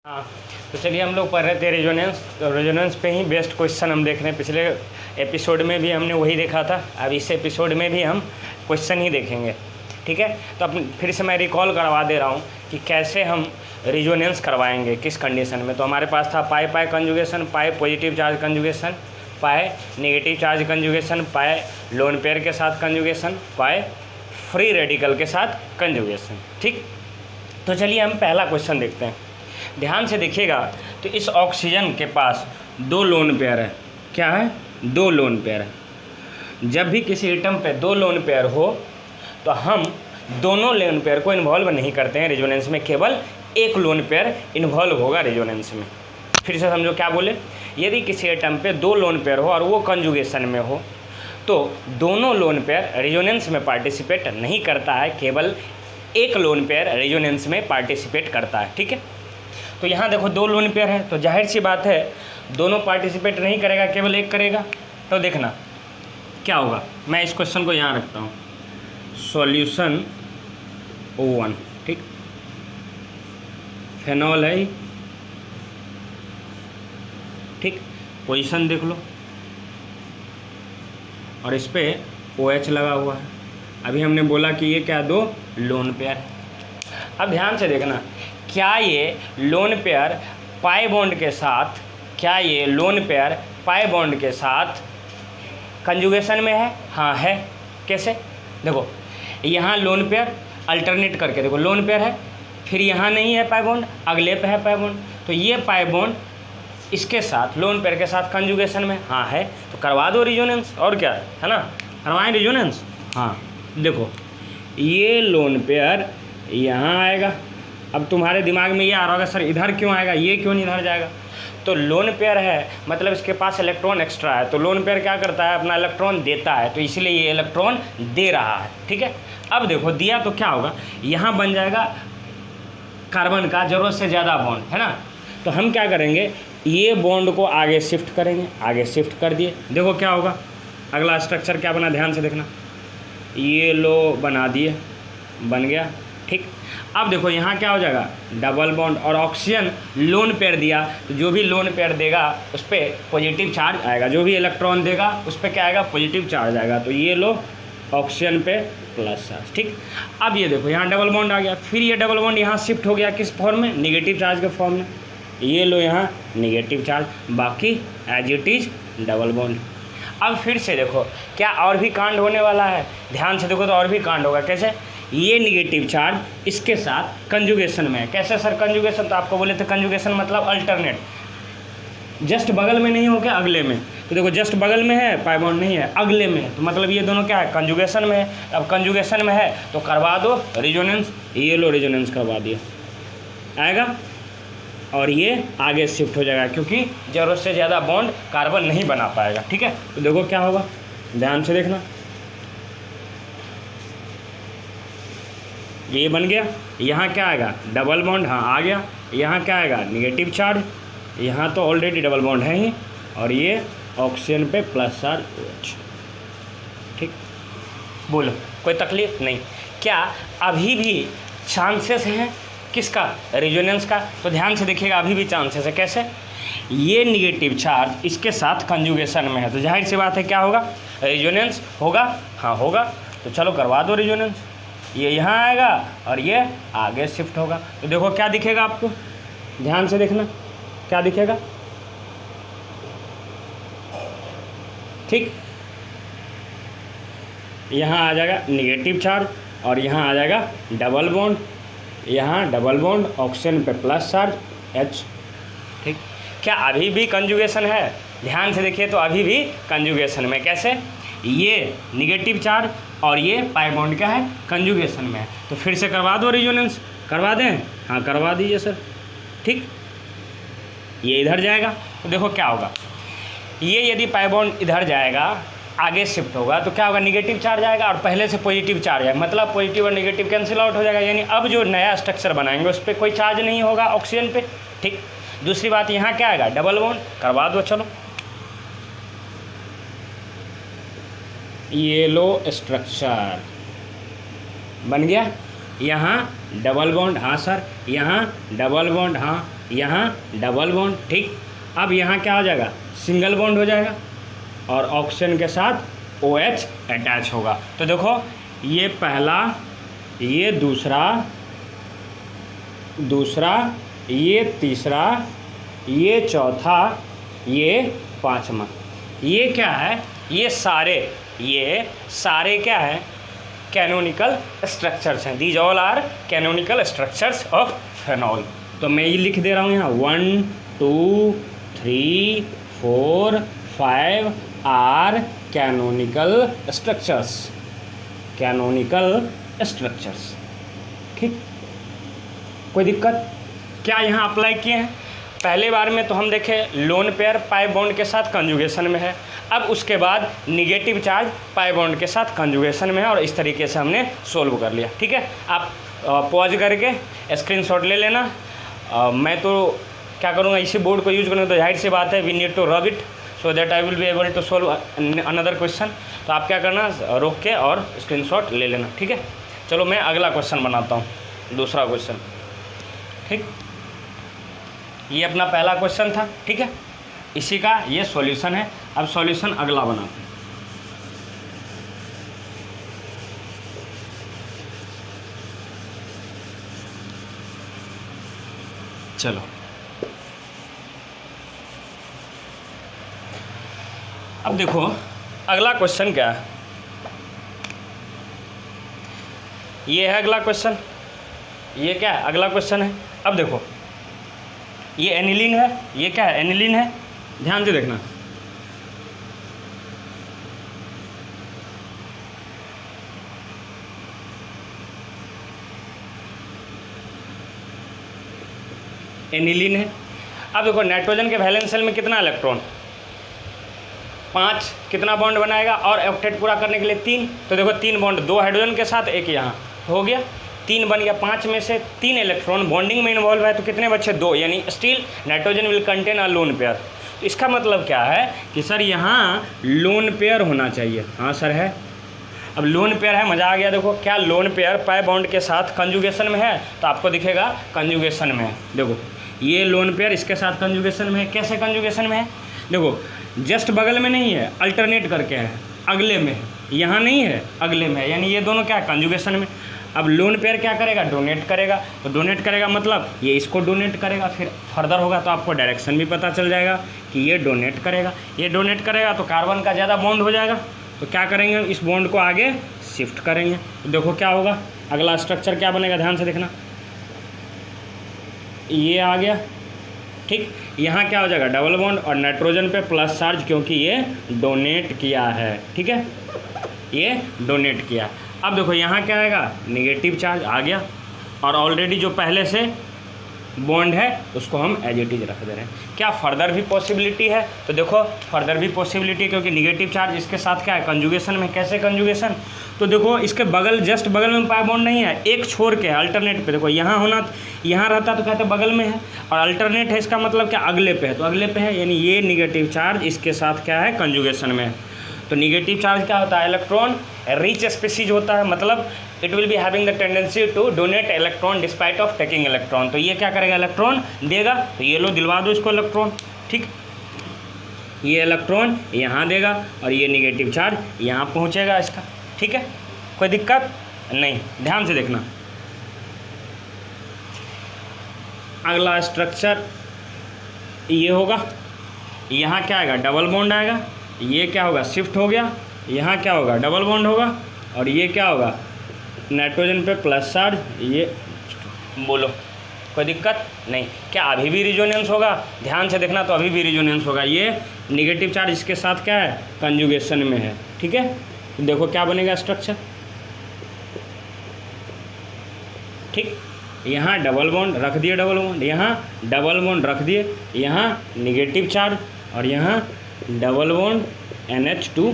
हाँ, तो चलिए हम लोग पढ़ रहे थे रेजोनेंस पे ही बेस्ट क्वेश्चन हम देख रहे हैं। पिछले एपिसोड में भी हमने वही देखा था, अब इस एपिसोड में भी हम क्वेश्चन ही देखेंगे। ठीक है, तो अब फिर से मैं रिकॉल करवा दे रहा हूँ कि कैसे हम रेजोनेंस करवाएंगे, किस कंडीशन में। तो हमारे पास था पाई पाई कंजुगेशन, पाई पॉजिटिव चार्ज कंजुगेशन, पाई नेगेटिव चार्ज कंजुगेशन, पाई लोन पेयर के साथ कंजुगेशन, पाई फ्री रेडिकल के साथ कंजुगेशन। ठीक, तो चलिए हम पहला क्वेश्चन देखते हैं। ध्यान से देखिएगा, तो इस ऑक्सीजन के पास दो लोन पेयर है। क्या है? दो लोन पेयर है। जब भी किसी एटम पे दो लोन पेयर हो तो हम दोनों लोन पेयर को इन्वॉल्व नहीं करते हैं रेजोनेंस में, केवल एक लोन पेयर इन्वॉल्व होगा रेजोनेंस में। फिर से समझो क्या बोले, यदि किसी एटम पे दो लोन पेयर हो और वो कंजुगेशन में हो तो दोनों लोन पेयर रेजोनेंस में पार्टिसिपेट नहीं करता है, केवल एक लोन पेयर रेजोनेंस में पार्टिसिपेट करता है। ठीक है, तो यहाँ देखो दो लोन पेयर है, तो जाहिर सी बात है दोनों पार्टिसिपेट नहीं करेगा, केवल एक करेगा। तो देखना क्या होगा, मैं इस क्वेश्चन को यहाँ रखता हूँ, सॉल्यूशन O1। ठीक, फेनॉल है, ठीक, पोजीशन देख लो और इस पर OH लगा हुआ है। अभी हमने बोला कि ये क्या, दो लोन पेयर है। अब ध्यान से देखना, क्या ये लोन पेयर पाई बॉन्ड के साथ, क्या ये लोन पेयर पाई बॉन्ड के साथ कंजुगेशन में है? हाँ है। कैसे? देखो यहाँ लोन पेयर अल्टरनेट करके देखो, लोन पेयर है, फिर यहाँ नहीं है पाई बॉन्ड, अगले पे है पाई बॉन्ड, तो ये पाई बॉन्ड इसके साथ लोन पेयर के साथ कंजुगेशन में हाँ है, तो करवा दो रेजोनेंस। और क्या है ना, करवाएं रेजोनेंस। हाँ देखो ये लोन पेयर यहाँ आएगा। अब तुम्हारे दिमाग में ये आ रहा होगा सर इधर क्यों आएगा, ये क्यों नहीं इधर जाएगा। तो लोन पेयर है मतलब इसके पास इलेक्ट्रॉन एक्स्ट्रा है, तो लोन पेयर क्या करता है, अपना इलेक्ट्रॉन देता है, तो इसलिए ये इलेक्ट्रॉन दे रहा है। ठीक है, अब देखो दिया तो क्या होगा, यहाँ बन जाएगा कार्बन का ज़रूरत से ज़्यादा बॉन्ड, है ना। तो हम क्या करेंगे, ये बॉन्ड को आगे शिफ्ट करेंगे, आगे शिफ्ट कर दिए। देखो क्या होगा, अगला स्ट्रक्चर क्या बना, ध्यान से देखना, ये लो बना दिए, बन गया। ठीक, अब देखो यहाँ क्या हो जाएगा, डबल बॉन्ड, और ऑक्सीजन लोन पेयर दिया, तो जो भी लोन पेयर देगा उस पर पॉजिटिव चार्ज आएगा, जो भी इलेक्ट्रॉन देगा उस पर क्या आएगा, पॉजिटिव चार्ज आएगा। तो ये लो ऑक्सीजन पे प्लस चार्ज। ठीक, अब ये देखो यहाँ डबल बॉन्ड आ गया, फिर ये डबल बॉन्ड यहाँ शिफ्ट हो गया किस फॉर्म में, निगेटिव चार्ज के फॉर्म में। ये लो यहाँ निगेटिव चार्ज, बाकी as it is double bond. अब फिर से देखो क्या और भी कांड होने वाला है, ध्यान से देखो तो और भी कांड होगा। कैसे? ये निगेटिव चार्ज इसके साथ कंजुगेशन में है। कैसे सर कंजुगेशन, तो आपको बोले थे कंजुगेशन मतलब अल्टरनेट, जस्ट बगल में नहीं हो क्या, अगले में। तो देखो जस्ट बगल में है, पाई बॉन्ड नहीं है, अगले में है, तो मतलब ये दोनों क्या है, कंजुगेशन में है। अब कंजुगेशन में है तो करवा दो रेजोनेंस, ये लो रेजोनेंस करवा दिया, आएगा और ये आगे शिफ्ट हो जाएगा, क्योंकि ज़रूरत से ज़्यादा बॉन्ड कार्बन नहीं बना पाएगा। ठीक है, तो देखो क्या होगा, ध्यान से देखना, ये बन गया, यहाँ क्या आएगा, डबल बॉन्ड, हाँ आ गया, यहाँ क्या आएगा, निगेटिव चार्ज, यहाँ तो ऑलरेडी डबल बॉन्ड है ही, और ये ऑक्सीजन पे प्लस चार्ज OH। ठीक, बोलो कोई तकलीफ नहीं। क्या अभी भी चांसेस हैं किसका, रेजोनेंस का? तो ध्यान से देखिएगा, अभी भी चांसेस है। कैसे? ये निगेटिव चार्ज इसके साथ कंजुगेशन में है, तो जाहिर सी बात है क्या होगा, रेजोनेंस होगा। हाँ होगा, तो चलो करवा दो रेजोनेंस। ये यहाँ आएगा और ये आगे शिफ्ट होगा, तो देखो क्या दिखेगा आपको, ध्यान से देखना क्या दिखेगा। ठीक, यहाँ आ जाएगा निगेटिव चार्ज और यहाँ आ जाएगा डबल बॉन्ड, यहाँ डबल बॉन्ड, ऑक्सीजन पे प्लस चार्ज H। ठीक, क्या अभी भी कंजुगेशन है? ध्यान से देखिए, तो अभी भी कंजुगेशन में। कैसे? ये निगेटिव चार्ज और ये पाई बॉन्ड क्या है, कंजुगेशन में है। तो फिर से करवा दो रेजोनेंस, करवा दें? हाँ करवा दीजिए सर। ठीक, ये इधर जाएगा, तो देखो क्या होगा, ये यदि पाई बॉन्ड इधर जाएगा, आगे शिफ्ट होगा, तो क्या होगा, निगेटिव चार्ज आएगा और पहले से पॉजिटिव चार्ज आएगा, मतलब पॉजिटिव और नेगेटिव कैंसिल आउट हो जाएगा, यानी अब जो नया स्ट्रक्चर बनाएंगे उस पर कोई चार्ज नहीं होगा ऑक्सीजन पे। ठीक, दूसरी बात यहाँ क्या आएगा, डबल बॉन्ड, करवा दो। चलो ये लो स्ट्रक्चर बन गया, यहाँ डबल बॉन्ड, हाँ सर, यहाँ डबल बॉन्ड, हाँ, यहाँ डबल बॉन्ड, ठीक। अब यहाँ क्या हो जाएगा, सिंगल बॉन्ड हो जाएगा और ऑक्सीजन के साथ OH अटैच होगा। तो देखो ये पहला, ये दूसरा, ये तीसरा, ये चौथा, ये पांचवा। ये क्या है, ये सारे क्या है, कैनोनिकल स्ट्रक्चर्स हैं। These all are canonical structures of phenol. तो मैं ये लिख दे रहा हूँ यहाँ 1 2 3 4 5 आर कैनोनिकल स्ट्रक्चर्स, ठीक। कोई दिक्कत क्या यहाँ अप्लाई किए हैं? पहले बार में तो हम देखे लोन पेयर पाई बॉन्ड के साथ कंजुगेशन में है, अब उसके बाद निगेटिव चार्ज पाई बॉन्ड के साथ कंजुगेशन में है, और इस तरीके से हमने सोल्व कर लिया, ठीक है। आप पॉज करके स्क्रीनशॉट ले लेना। मैं तो क्या करूँगा, इसी बोर्ड को यूज करूँगा, तो जाहिर सी बात है we need to rub it so that I will be able to solve another question. तो आप क्या करना, रोक के और स्क्रीनशॉट ले लेना, ठीक है। चलो मैं अगला क्वेश्चन बनाता हूँ, दूसरा क्वेश्चन, ठीक। ये अपना पहला क्वेश्चन था, ठीक है। इसी का ये सॉल्यूशन है। अब सॉल्यूशन अगला बनाते हैं। चलो अब देखो अगला क्वेश्चन क्या है, ये है अगला क्वेश्चन। ये क्या है, अगला क्वेश्चन है। अब देखो ये एनिलीन है, ये क्या है, एनिलीन है। ध्यान से देखना, एनिलीन है। अब देखो नाइट्रोजन के वैलेंस शेल में कितना इलेक्ट्रॉन, 5। कितना बॉन्ड बनाएगा, और ऑक्टेट पूरा करने के लिए 3। तो देखो 3 बॉन्ड, 2 हाइड्रोजन के साथ, 1 यहाँ, हो गया 3 बन गया। 5 में से 3 इलेक्ट्रॉन बॉन्डिंग में इन्वॉल्व है, तो कितने बचे, 2। यानी still nitrogen will contain a lone pair. तो इसका मतलब क्या है कि सर यहाँ लोन पेयर होना चाहिए। हाँ सर है। अब लोन पेयर है, मज़ा आ गया। देखो क्या लोन पेयर पाई बॉन्ड के साथ कंजुगेशन में है, तो आपको दिखेगा कंजुगेशन में है। देखो ये लोन पेयर इसके साथ कंजुगेशन में है। कैसे कंजुगेशन में है, देखो जस्ट बगल में नहीं है, अल्टरनेट करके है, अगले में है, यहाँ नहीं है, अगले में है, यानी ये दोनों क्या है, कंजुगेशन में। अब लोन पेयर क्या करेगा, डोनेट करेगा। तो डोनेट करेगा मतलब ये इसको डोनेट करेगा, फिर फर्दर होगा तो आपको डायरेक्शन भी पता चल जाएगा कि ये डोनेट करेगा। ये डोनेट करेगा तो कार्बन का ज़्यादा बॉन्ड हो जाएगा, तो क्या करेंगे, इस बॉन्ड को आगे शिफ्ट करेंगे। तो देखो क्या होगा, अगला स्ट्रक्चर क्या बनेगा, ध्यान से देखना। ये आ गया, ठीक। यहाँ क्या हो जाएगा, डबल बॉन्ड, और नाइट्रोजन पे प्लस चार्ज, क्योंकि ये डोनेट किया है, ठीक है, ये डोनेट किया। अब देखो यहाँ क्या आएगा, निगेटिव चार्ज आ गया, और ऑलरेडी जो पहले से बॉन्ड है उसको हम एज इट इज रख दे रहे हैं। क्या फर्दर भी पॉसिबिलिटी है, तो देखो फर्दर भी पॉसिबिलिटी है, क्योंकि निगेटिव चार्ज इसके साथ क्या है, कंजुगेशन में। कैसे कंजुगेशन, तो देखो इसके बगल, जस्ट बगल में पाई बॉन्ड नहीं है, एक छोड़ के अल्टरनेट पे। देखो यहाँ होना, यहाँ रहता तो कहते बगल में है, और अल्टरनेट है, इसका मतलब क्या, अगले पे है, तो अगले पे है, यानी ये निगेटिव चार्ज इसके साथ क्या है, कंजुगेशन में है। तो निगेटिव चार्ज क्या होता है, इलेक्ट्रॉन रिच स्पीसीज होता है, मतलब it will be having the tendency to donate electron despite of taking electron. तो ये क्या करेगा, इलेक्ट्रॉन देगा। तो ये लो, दिलवा दो इसको इलेक्ट्रॉन, ठीक। ये इलेक्ट्रॉन यहाँ देगा, और ये निगेटिव चार्ज यहाँ पहुँचेगा इसका, ठीक है। कोई दिक्कत नहीं, ध्यान से देखना। अगला स्ट्रक्चर ये होगा, यहाँ क्या आएगा, डबल बॉन्ड आएगा। ये क्या होगा, शिफ्ट हो गया, यहाँ क्या होगा, डबल बॉन्ड होगा, और ये क्या होगा, नाइट्रोजन पे प्लस चार्ज। ये बोलो कोई दिक्कत नहीं, क्या अभी भी रिजोनेंस होगा, ध्यान से देखना, तो अभी भी रिजोनेंस होगा। ये निगेटिव चार्ज इसके साथ क्या है, कंजुगेशन में है, ठीक है। देखो क्या बनेगा स्ट्रक्चर, ठीक। यहाँ डबल बॉन्ड रख दिए, डबल बॉन्ड, यहाँ डबल बॉन्ड रख दिए, यहाँ निगेटिव चार्ज, और यहाँ डबल बॉन्ड NH2+।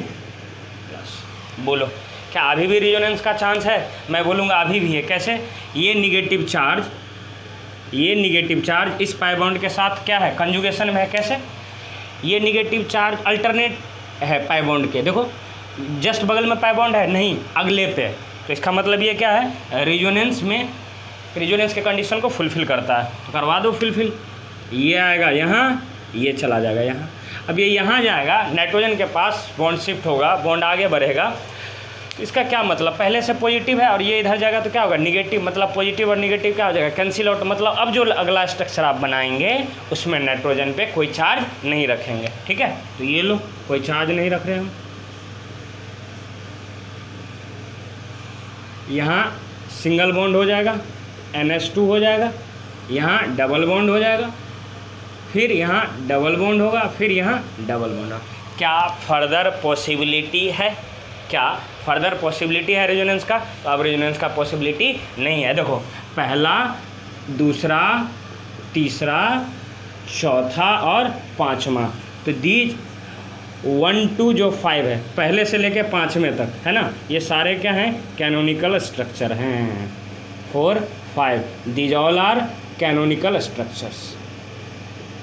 बोलो क्या अभी भी रिजोनेंस का चांस है, मैं बोलूँगा अभी भी है। कैसे, ये निगेटिव चार्ज इस पाई बॉन्ड के साथ क्या है, कंजुगेशन में है। कैसे, ये निगेटिव चार्ज अल्टरनेट है पाई बॉन्ड के, देखो जस्ट बगल में पाई बॉन्ड है, नहीं अगले पे। तो इसका मतलब ये क्या है, रिजोनेंस में, रिजोनेंस के कंडीशन को फुलफिल करता है। तो करवा दो फुलफिल, ये आएगा यहाँ, ये चला जाएगा यहाँ। अब ये यहाँ जाएगा, नाइट्रोजन के पास बॉन्ड शिफ्ट होगा, बॉन्ड आगे बढ़ेगा। इसका क्या मतलब, पहले से पॉजिटिव है और ये इधर जाएगा तो क्या होगा निगेटिव, मतलब पॉजिटिव और निगेटिव क्या हो जाएगा, कैंसिल आउट। मतलब अब जो अगला स्ट्रक्चर आप बनाएंगे उसमें नाइट्रोजन पे कोई चार्ज नहीं रखेंगे। ठीक है, तो ये लो कोई चार्ज नहीं रख रहे हम। यहाँ सिंगल बॉन्ड हो जाएगा, NH2 हो जाएगा, यहाँ डबल बॉन्ड हो जाएगा, फिर यहाँ डबल बॉन्ड होगा, फिर यहाँ डबल बॉन्ड होगा। क्या फर्दर पॉसिबिलिटी है, क्या फर्दर पॉसिबिलिटी है रेजोनेंस का? तो अब रेजोनेंस का पॉसिबिलिटी नहीं है। देखो पहला, दूसरा, तीसरा, चौथा और पांचवा, तो दीज 1 2 जो 5 है, पहले से लेके 5वें तक है ना, ये सारे क्या हैं, कैनोनिकल स्ट्रक्चर हैं। 4 5 these all are canonical structures,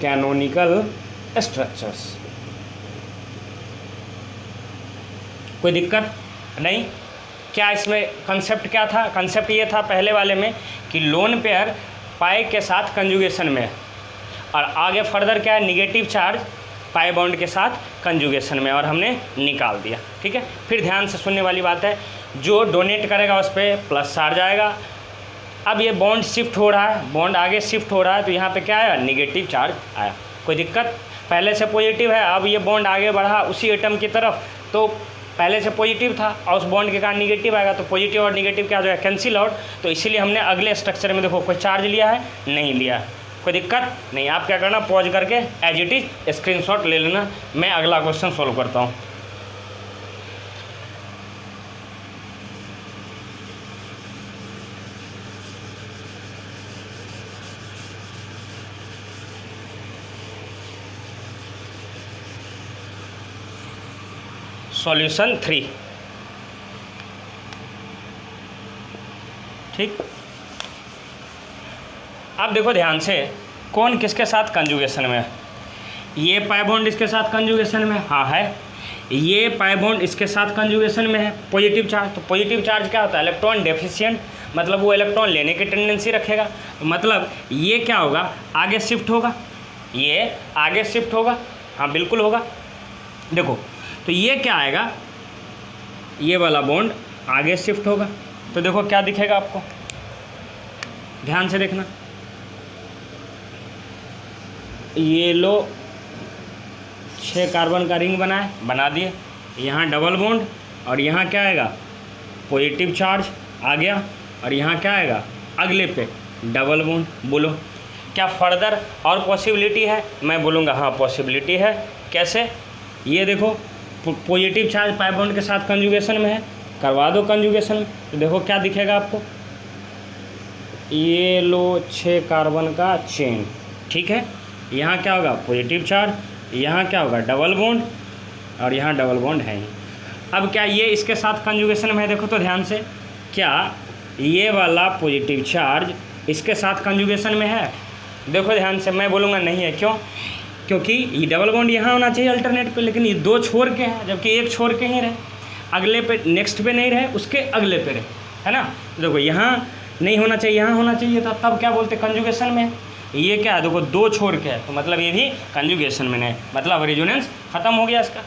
canonical structures. कोई दिक्कत नहीं? क्या इसमें कंसेप्ट क्या था? कंसेप्ट ये था पहले वाले में कि लोन पेयर पाई के साथ कंजुगेशन में है, और आगे फर्दर क्या है, निगेटिव चार्ज पाई बॉन्ड के साथ कंजुगेशन में, और हमने निकाल दिया। ठीक है, फिर ध्यान से सुनने वाली बात है, जो डोनेट करेगा उस पर प्लस चार्ज आएगा। अब ये बॉन्ड शिफ्ट हो रहा है, बॉन्ड आगे शिफ्ट हो रहा है, तो यहाँ पे क्या आया, निगेटिव चार्ज आया। कोई दिक्कत? पहले से पॉजिटिव है, अब ये बॉन्ड आगे बढ़ा उसी एटम की तरफ, तो पहले से पॉजिटिव था और उस बॉन्ड के कारण निगेटिव आएगा, तो पॉजिटिव और निगेटिव क्या हो जाएगा, कैंसिल आउट। तो इसीलिए हमने अगले स्ट्रक्चर में देखो कोई चार्ज लिया है, नहीं लिया है। कोई दिक्कत नहीं? आप क्या करना, पॉज करके एज इट इज स्क्रीनशॉट ले लेना, मैं अगला क्वेश्चन सॉल्व करता हूँ। सॉल्यूशन 3। ठीक, अब देखो ध्यान से, कौन किसके साथ कंजुगेशन में है? ये पाई बॉन्ड इसके साथ कंजुगेशन में, हाँ है। ये पाई बॉन्ड इसके साथ कंजुगेशन में है, पॉजिटिव चार्ज। तो पॉजिटिव चार्ज क्या होता है, इलेक्ट्रॉन डेफिशिएंट, मतलब वो इलेक्ट्रॉन लेने की टेंडेंसी रखेगा। मतलब ये क्या होगा, आगे शिफ्ट होगा, ये आगे शिफ्ट होगा, हाँ बिल्कुल होगा। देखो तो ये क्या आएगा, ये वाला बॉन्ड आगे शिफ्ट होगा, तो देखो क्या दिखेगा आपको, ध्यान से देखना। ये लो 6 कार्बन का रिंग बना दिए, यहाँ डबल बॉन्ड, और यहाँ क्या आएगा, पॉजिटिव चार्ज आ गया, और यहाँ क्या आएगा, अगले पे डबल बॉन्ड। बोलो क्या फर्दर और पॉसिबिलिटी है? मैं बोलूँगा हाँ पॉसिबिलिटी है। कैसे? ये देखो पॉजिटिव चार्ज पाई बॉन्ड के साथ कंजुगेशन में है, करवा दो कंजुगेशन, तो देखो क्या दिखेगा आपको, ये लो 6 कार्बन का चेन। ठीक है, यहाँ क्या होगा, पॉजिटिव चार्ज, यहाँ क्या होगा, डबल बॉन्ड, और यहाँ डबल बॉन्ड है ही। अब क्या ये इसके साथ कंजुगेशन में है? देखो तो ध्यान से, क्या ये वाला पॉजिटिव चार्ज इसके साथ कंजुगेशन में है? देखो ध्यान से, मैं बोलूँगा नहीं है। क्यों? क्योंकि ये डबल बॉन्ड यहाँ होना चाहिए अल्टरनेट पे, लेकिन ये 2 छोड़ के हैं, जबकि एक छोड़ के ही रहे, अगले पे नेक्स्ट पे नहीं रहे, उसके अगले पे रहे, है ना। देखो यहाँ नहीं होना चाहिए, यहाँ होना चाहिए था, तब क्या बोलते, कंजुगेशन में। ये क्या है, देखो 2 छोड़ के है, तो मतलब ये भी कंजुगेशन में नहीं, मतलब रेजोनेंस खत्म हो गया इसका।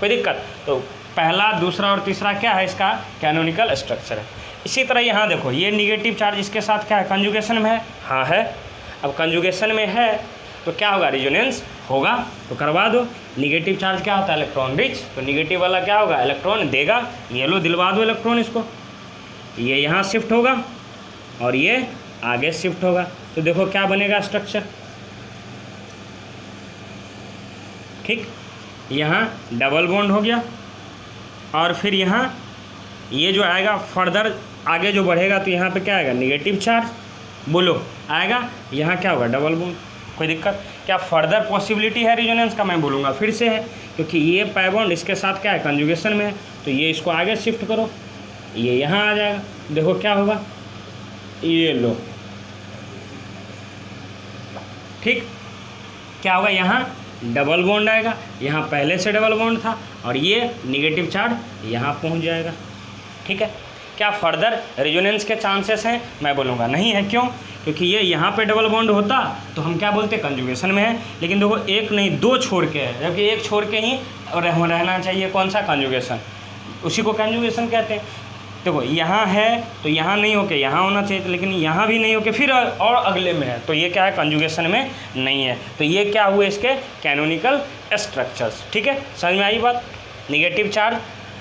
कोई दिक्कत? तो पहला, दूसरा और तीसरा क्या है, इसका कैनोनिकल स्ट्रक्चर है। इसी तरह यहाँ देखो, ये निगेटिव चार्ज इसके साथ क्या है, कंजुगेशन में है, हाँ है। अब कंजुगेशन में है तो क्या होगा, रेजोनेंस होगा, तो करवा दो। निगेटिव चार्ज क्या होता है, इलेक्ट्रॉन रिच, तो निगेटिव वाला क्या होगा, इलेक्ट्रॉन देगा। ये लो दिलवा दो इलेक्ट्रॉन इसको, ये यहाँ शिफ्ट होगा और ये आगे शिफ्ट होगा, तो देखो क्या बनेगा स्ट्रक्चर। ठीक, यहाँ डबल बॉन्ड हो गया, और फिर यहाँ ये जो आएगा फर्दर आगे जो बढ़ेगा, तो यहाँ पे क्या आएगा, निगेटिव चार्ज। बोलो आएगा, यहाँ क्या होगा, डबल बॉन्ड। कोई दिक्कत? क्या फर्दर पॉसिबिलिटी है रेजोनेंस का? मैं बोलूँगा फिर से है, क्योंकि ये पाई बॉन्ड इसके साथ क्या है, कंजुगेशन में है, तो ये इसको आगे शिफ्ट करो, ये यहाँ आ जाएगा। देखो क्या होगा, ये लो, ठीक, क्या होगा, यहाँ डबल बॉन्ड आएगा, यहाँ पहले से डबल बॉन्ड था, और ये निगेटिव चार्ज यहाँ पहुँच जाएगा। ठीक है, क्या फर्दर रेजोनेंस के चांसेस हैं? मैं बोलूँगा नहीं है। क्यों? क्योंकि ये यहाँ पे डबल बॉन्ड होता तो हम क्या बोलते, कंजुगेशन में है। लेकिन देखो एक नहीं दो छोड़ के है, जबकि एक छोड़ के ही रहना चाहिए कौन सा, कंजुगेशन, उसी को कंजुगेशन कहते हैं। देखो यहाँ है तो यहाँ नहीं होके यहाँ होना चाहिए, लेकिन यहाँ भी नहीं होके फिर और अगले में है, तो ये क्या है, कंजुगेशन में नहीं है। तो ये क्या हुए इसके कैनोनिकल स्ट्रक्चर्स। ठीक है, समझ में आई बात। निगेटिव चार्ज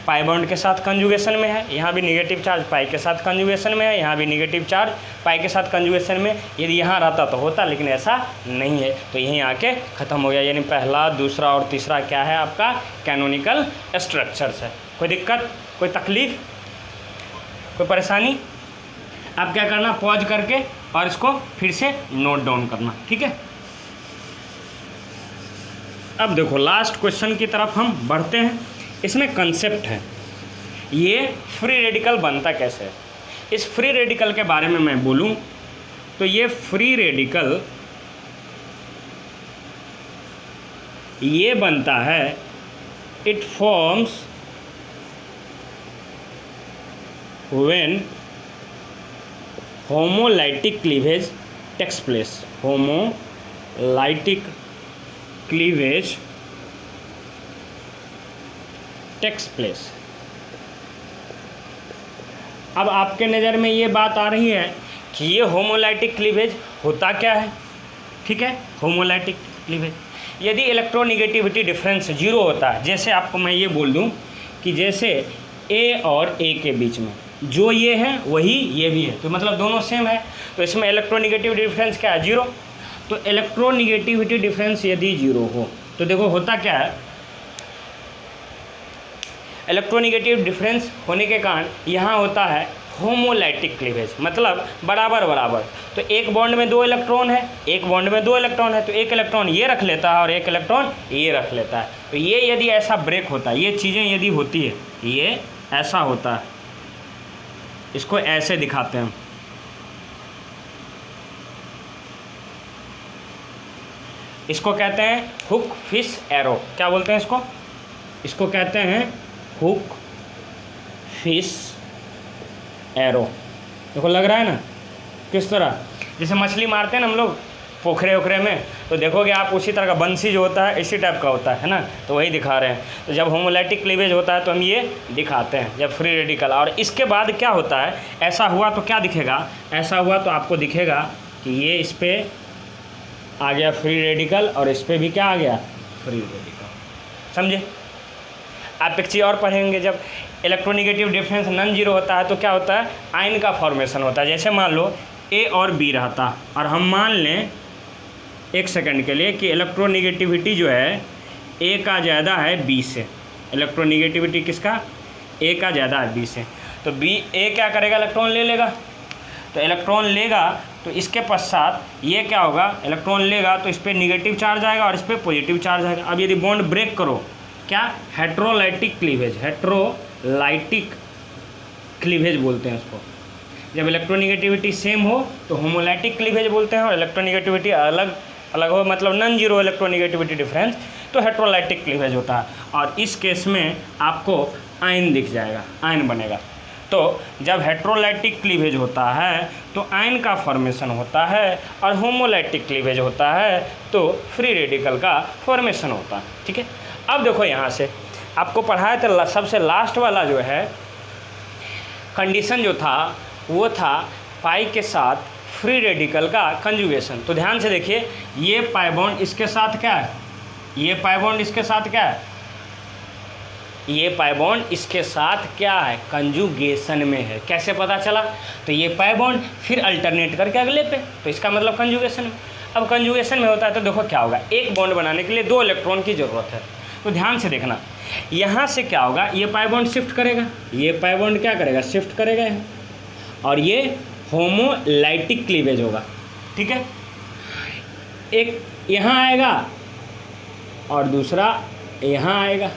पाई बॉन्ड के साथ कंजुगेशन में है, यहाँ भी निगेटिव चार्ज पाई के साथ कंजुगेशन में है, यहाँ भी निगेटिव चार्ज पाई के साथ कंजुगेशन में। यदि यहाँ रहता तो होता, लेकिन ऐसा नहीं है, तो यहीं आके ख़त्म हो गया। यानी पहला, दूसरा और तीसरा क्या है आपका, कैनोनिकल स्ट्रक्चर्स है। कोई दिक्कत, कोई तकलीफ, कोई परेशानी? आप क्या करना, पॉज करके और इसको फिर से नोट डाउन करना। ठीक है, अब देखो लास्ट क्वेश्चन की तरफ हम बढ़ते हैं। इसमें कंसेप्ट है, ये फ्री रेडिकल बनता कैसे है। इस फ्री रेडिकल के बारे में मैं बोलूं तो ये फ्री रेडिकल ये बनता है, it forms when homolytic cleavage takes place. Homolytic cleavage takes place. अब आपके नज़र में ये बात आ रही है कि ये होमोलाइटिक क्लीवेज होता क्या है। ठीक है, होमोलाइटिक क्लीवेज, यदि इलेक्ट्रोनिगेटिविटी डिफरेंस जीरो होता है, जैसे आपको मैं ये बोल दूं कि जैसे ए और ए के बीच में जो ये है वही ये भी है, तो मतलब दोनों सेम है, तो इसमें इलेक्ट्रोनिगेटिविटी डिफरेंस क्या है, जीरो। तो इलेक्ट्रोनिगेटिविटी डिफरेंस यदि जीरो हो तो देखो होता क्या है, इलेक्ट्रोनिगेटिव डिफरेंस होने के कारण यहाँ होता है होमोलाइटिक क्लीवेज, मतलब बराबर बराबर। तो एक बॉन्ड में दो इलेक्ट्रॉन है, एक बॉन्ड में दो इलेक्ट्रॉन है, तो एक इलेक्ट्रॉन ये रख लेता है और एक इलेक्ट्रॉन ये रख लेता है। तो ये यदि ऐसा ब्रेक होता है, ये चीज़ें यदि होती है, ये ऐसा होता है, इसको ऐसे दिखाते हैं, इसको कहते हैं हुक फिश एरो। क्या बोलते हैं इसको? इसको कहते हैं हुक फिश एरो। देखो लग रहा है ना किस तरह, जैसे मछली मारते हैं ना हम लोग पोखरे ओखरे में, तो देखोगे आप उसी तरह का बंसी जो होता है इसी टाइप का होता है ना, तो वही दिखा रहे हैं। तो जब होमोलाइटिक क्लीवेज होता है तो हम ये दिखाते हैं, जब फ्री रेडिकल। और इसके बाद क्या होता है, ऐसा हुआ तो क्या दिखेगा, ऐसा हुआ तो आपको दिखेगा कि ये इस पर आ गया फ्री रेडिकल और इस पर भी क्या आ गया, फ्री रेडिकल। समझे? आप एक चीज़ और पढ़ेंगे, जब इलेक्ट्रोनिगेटिव डिफरेंस नॉन जीरो होता है तो क्या होता है, आयन का फॉर्मेशन होता है। जैसे मान लो ए और बी रहता और हम मान लें एक सेकंड के लिए कि इलेक्ट्रोनिगेटिविटी जो है ए का ज़्यादा है बी से। इलेक्ट्रोनिगेटिविटी किसका, ए का ज़्यादा है बी से। तो बी ए क्या करेगा, इलेक्ट्रॉन ले लेगा। तो इलेक्ट्रॉन लेगा तो इसके पश्चात ये क्या होगा, इलेक्ट्रॉन लेगा तो इस पर निगेटिव चार्ज आएगा और इस पर पॉजिटिव चार्ज आएगा। अब यदि बॉन्ड ब्रेक करो, क्या, हेट्रोलाइटिक क्लीवेज, हेट्रोलाइटिक क्लीवेज बोलते हैं उसको। जब इलेक्ट्रोनिगेटिविटी सेम हो तो होमोलाइटिक क्लीवेज बोलते हैं, और इलेक्ट्रोनिगेटिविटी अलग अलग हो, मतलब नॉन जीरो इलेक्ट्रोनिगेटिविटी डिफरेंस, तो हेट्रोलाइटिक क्लीवेज होता है। और इस केस में आपको आयन दिख जाएगा, आयन बनेगा। तो जब हेट्रोलाइटिक क्लीवेज होता है तो आयन का फॉर्मेशन होता है, और होमोलाइटिक क्लीवेज होता है तो फ्री रेडिकल का फॉर्मेशन होता है। ठीक है, अब देखो यहाँ से आपको पढ़ाया था सबसे लास्ट वाला जो है कंडीशन जो था वो था पाई के साथ फ्री रेडिकल का कंजुगेशन। तो ध्यान से देखिए, ये पाई बॉन्ड इसके साथ क्या है, ये पाई बॉन्ड इसके साथ क्या है, ये पाई बॉन्ड इसके साथ क्या है, कंजुगेशन में है। कैसे पता चला, तो ये पाई बॉन्ड फिर अल्टरनेट करके अगले पे, तो इसका मतलब कंजुगेशन में। अब कंजुगेशन में होता है तो देखो क्या होगा, एक बॉन्ड बनाने के लिए दो इलेक्ट्रॉन की ज़रूरत है। तो ध्यान से देखना, यहाँ से क्या होगा, ये पाई बॉन्ड शिफ्ट करेगा, ये पाई बॉन्ड क्या करेगा, शिफ्ट करेगा यहाँ, और ये होमोलाइटिक क्लीवेज होगा। ठीक है, एक यहाँ आएगा और दूसरा यहाँ आएगा।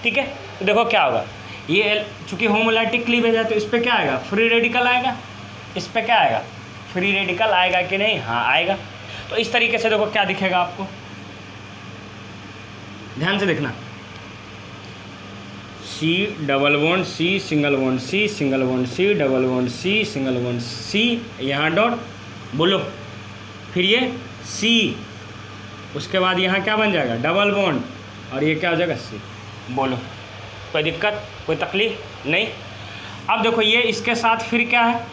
ठीक है, तो देखो क्या होगा, ये चूँकि होमोलाइटिक क्लीवेज है तो इस पर क्या आएगा, फ्री रेडिकल आएगा, इस पर क्या आएगा, फ्री रेडिकल आएगा कि नहीं, हाँ आएगा। तो इस तरीके से देखो क्या दिखेगा आपको, ध्यान से देखना, C double bond C single bond C single bond C double bond C single bond C, यहाँ डॉट बोलो, फिर ये सी, उसके बाद यहाँ क्या बन जाएगा डबल बॉन्ड, और ये क्या हो जाएगा सी। बोलो कोई दिक्कत, कोई तकलीफ नहीं। अब देखो ये इसके साथ फिर क्या है,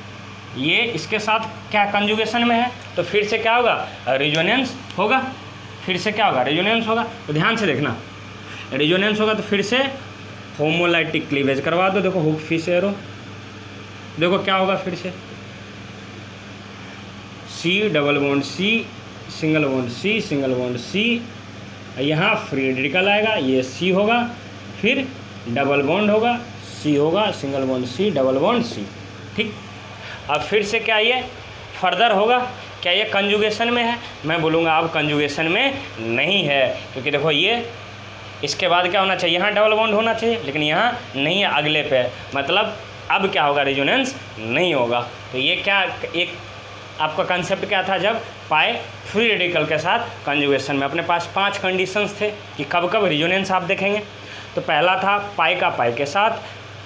ये इसके साथ क्या कंजुगेशन में है, तो फिर से क्या होगा रेजोनेंस होगा, फिर से क्या होगा रेजोनेंस होगा। तो ध्यान से देखना, रेजोनेंस होगा तो फिर से होमोलाइटिक क्लीवेज करवा दो। देखो हुक फिश एरो, देखो क्या होगा फिर से C double bond C single bond C single bond C, यहाँ फ्री रेडिकल आएगा, ये सी होगा, फिर डबल बॉन्ड होगा, सी होगा, single bond C double bond C. ठीक, अब फिर से क्या ये फर्दर होगा, क्या ये कंजुगेशन में है, मैं बोलूँगा अब कंजुगेशन में नहीं है, क्योंकि देखो ये इसके बाद क्या होना चाहिए, यहाँ डबल बॉन्ड होना चाहिए, लेकिन यहाँ नहीं है, अगले पे, मतलब अब क्या होगा रेजोनेंस नहीं होगा। तो ये क्या एक आपका कंसेप्ट क्या था, जब पाई फ्री रेडिकल के साथ कंजुगेशन में अपने पास 5 कंडीशंस थे कि कब कब रेजोनेंस आप देखेंगे। तो पहला था पाई का पाई के साथ,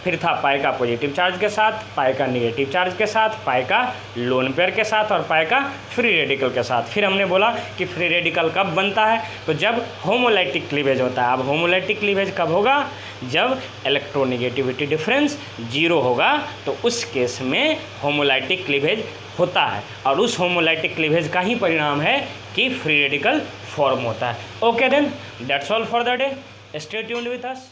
फिर था पाई का पॉजिटिव चार्ज के साथ, पाई का नेगेटिव चार्ज के साथ, पाई का लोन पेयर के साथ, और पाई का फ्री रेडिकल के साथ। फिर हमने बोला कि फ्री रेडिकल कब बनता है, तो जब होमोलाइटिक क्लीवेज होता है। अब होमोलाइटिक क्लीवेज कब होगा, जब इलेक्ट्रोनेगेटिविटी डिफरेंस 0 होगा, तो उस केस में होमोलाइटिक क्लीवेज होता है, और उस होमोलाइटिक क्लीवेज का ही परिणाम है कि फ्री रेडिकल फॉर्म होता है। Okay then, that's all for the day, stay tuned with us.